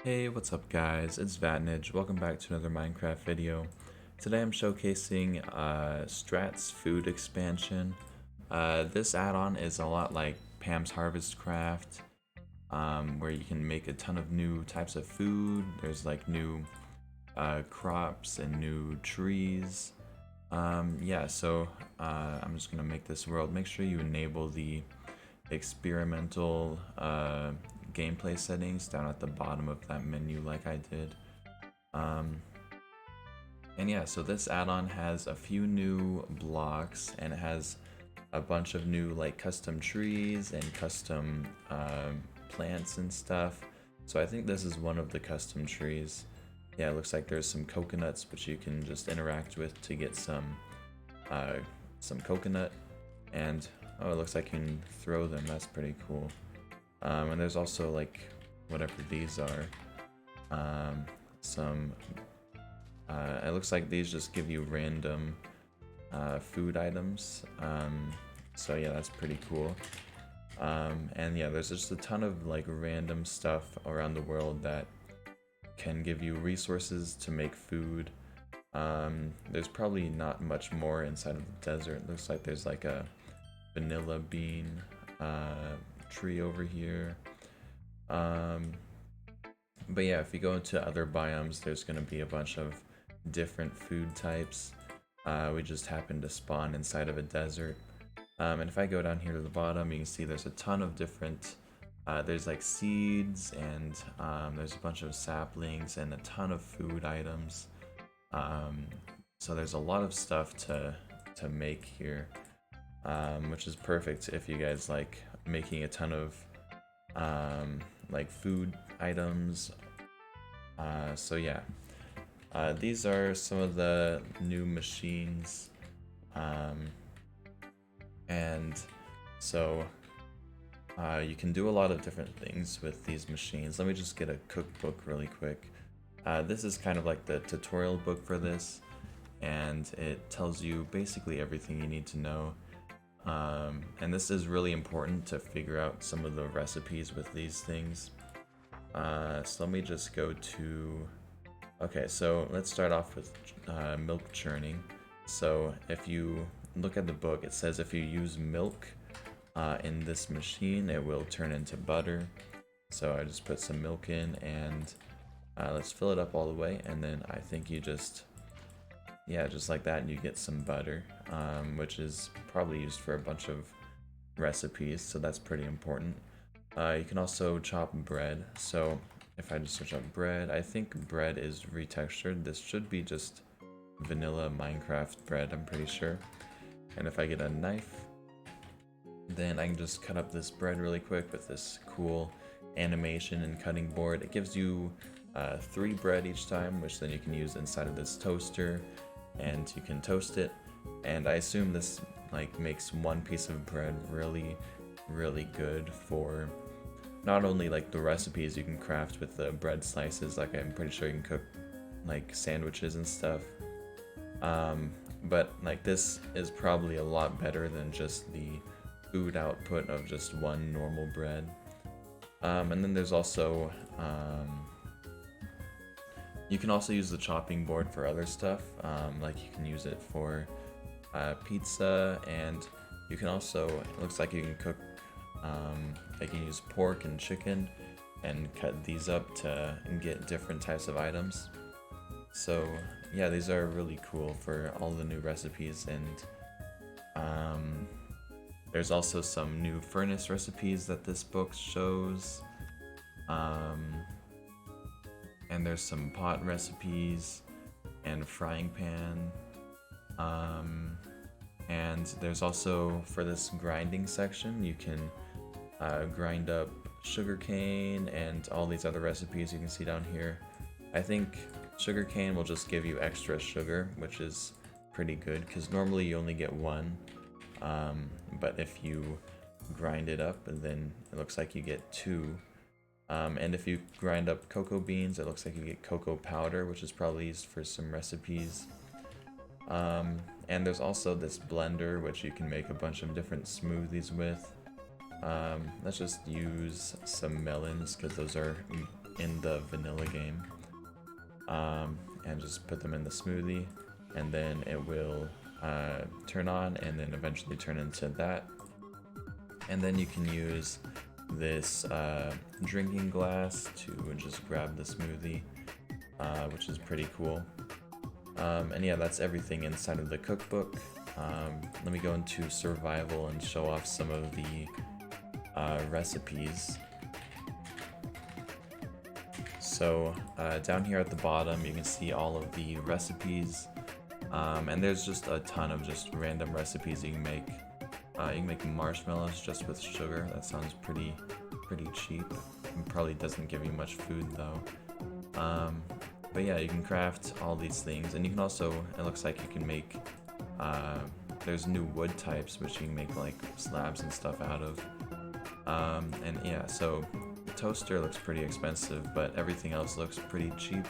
Hey, what's up guys? It's Vatonage. Welcome back to another Minecraft video. Today I'm showcasing Strat's food expansion. This add-on is a lot like Pam's Harvest Craft, where you can make a ton of new types of food. There's like new crops and new trees. I'm just gonna make this world. Make sure you enable the experimental gameplay settings down at the bottom of that menu like I did. So this add-on has a few new blocks, and it has a bunch of new like custom trees and custom plants and stuff. So I think this is one of the custom trees. Yeah, it looks like there's some coconuts which you can just interact with to get some coconut, and oh, it looks like you can throw them. That's pretty cool. And there's also like whatever these are. It looks like these just give you random food items. So yeah, that's pretty cool. And yeah, there's just a ton of like random stuff around the world that can give you resources to make food. There's probably not much more inside of the desert. It looks like there's like a vanilla bean tree over here. But yeah, if you go into other biomes, there's going to be a bunch of different food types. We just happen to spawn inside of a desert. And if I go down here to the bottom, you can see there's a ton of different, there's like seeds, and there's a bunch of saplings and a ton of food items. So there's a lot of stuff to make here, which is perfect if you guys like making a ton of like food items. So yeah, these are some of the new machines, and so you can do a lot of different things with these machines. Let me just get a cookbook really quick. This is kind of like the tutorial book for this, and it tells you basically everything you need to know. And this is really important to figure out some of the recipes with these things. So let me just go to... Okay, so let's start off with milk churning. So if you look at the book, it says if you use milk in this machine, it will turn into butter. So I just put some milk in, and let's fill it up all the way, and then I think you just... Yeah, just like that, and you get some butter, which is probably used for a bunch of recipes, so that's pretty important. You can also chop bread, so if I just search up bread, I think bread is retextured. This should be just vanilla Minecraft bread, I'm pretty sure. And if I get a knife, then I can just cut up this bread really quick with this cool animation and cutting board. It gives you 3 bread each time, which then you can use inside of this toaster, and you can toast it. And I assume this like makes one piece of bread really good for not only like the recipes you can craft with the bread slices, like I'm pretty sure you can cook like sandwiches and stuff, but like this is probably a lot better than just the food output of just one normal bread. And then there's also you can also use the chopping board for other stuff, like you can use it for pizza, and you can also, it looks like you can cook, like you can use pork and chicken and cut these up to get different types of items. So yeah, these are really cool for all the new recipes, and there's also some new furnace recipes that this book shows. And there's some pot recipes and frying pan. And there's also, for this grinding section, you can grind up sugarcane and all these other recipes you can see down here. I think sugarcane will just give you extra sugar, which is pretty good, because normally you only get 1. But if you grind it up, then it looks like you get 2. And if you grind up cocoa beans, it looks like you get cocoa powder, which is probably used for some recipes. And there's also this blender, which you can make a bunch of different smoothies with. Let's just use some melons, because those are in the vanilla game, and just put them in the smoothie, and then it will turn on and then eventually turn into that. And then you can use this drinking glass to just grab the smoothie, which is pretty cool. And yeah, that's everything inside of the cookbook. Let me go into survival and show off some of the recipes. So down here at the bottom you can see all of the recipes, and there's just a ton of just random recipes you can make. You can make marshmallows just with sugar. That sounds pretty cheap. It probably doesn't give you much food though. But yeah, you can craft all these things, and you can also, it looks like you can make, there's new wood types which you can make like slabs and stuff out of. And yeah, so the toaster looks pretty expensive, but everything else looks pretty cheap.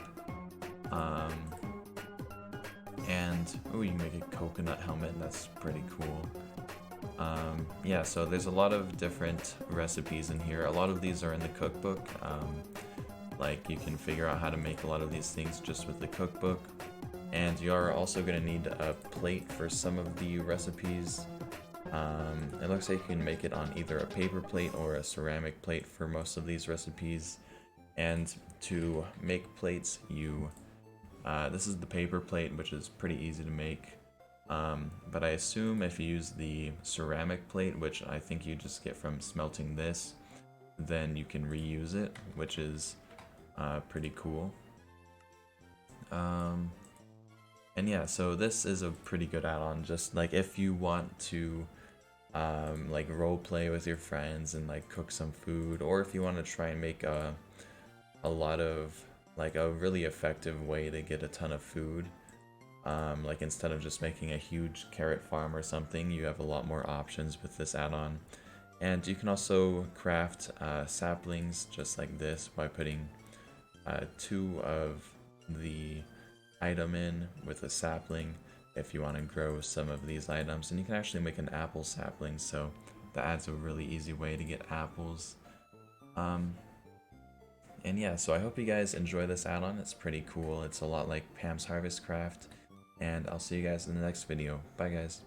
And oh, you can make a coconut helmet. That's pretty cool. Yeah, so there's a lot of different recipes in here. A lot of these are in the cookbook. Like you can figure out how to make a lot of these things just with the cookbook. And you are also going to need a plate for some of the recipes. It looks like you can make it on either a paper plate or a ceramic plate for most of these recipes. And to make plates, this is the paper plate, which is pretty easy to make. But I assume if you use the ceramic plate, which I think you just get from smelting this, then you can reuse it, which is pretty cool. And yeah, so this is a pretty good add-on, just like if you want to like role play with your friends and like cook some food, or if you want to try and make a lot of like a really effective way to get a ton of food. Like instead of just making a huge carrot farm or something, you have a lot more options with this add-on. And you can also craft saplings just like this by putting 2 of the item in with a sapling if you want to grow some of these items. And you can actually make an apple sapling, so that adds a really easy way to get apples. And yeah, so I hope you guys enjoy this add-on. It's pretty cool. It's a lot like Pam's Harvest Craft. And I'll see you guys in the next video. Bye guys.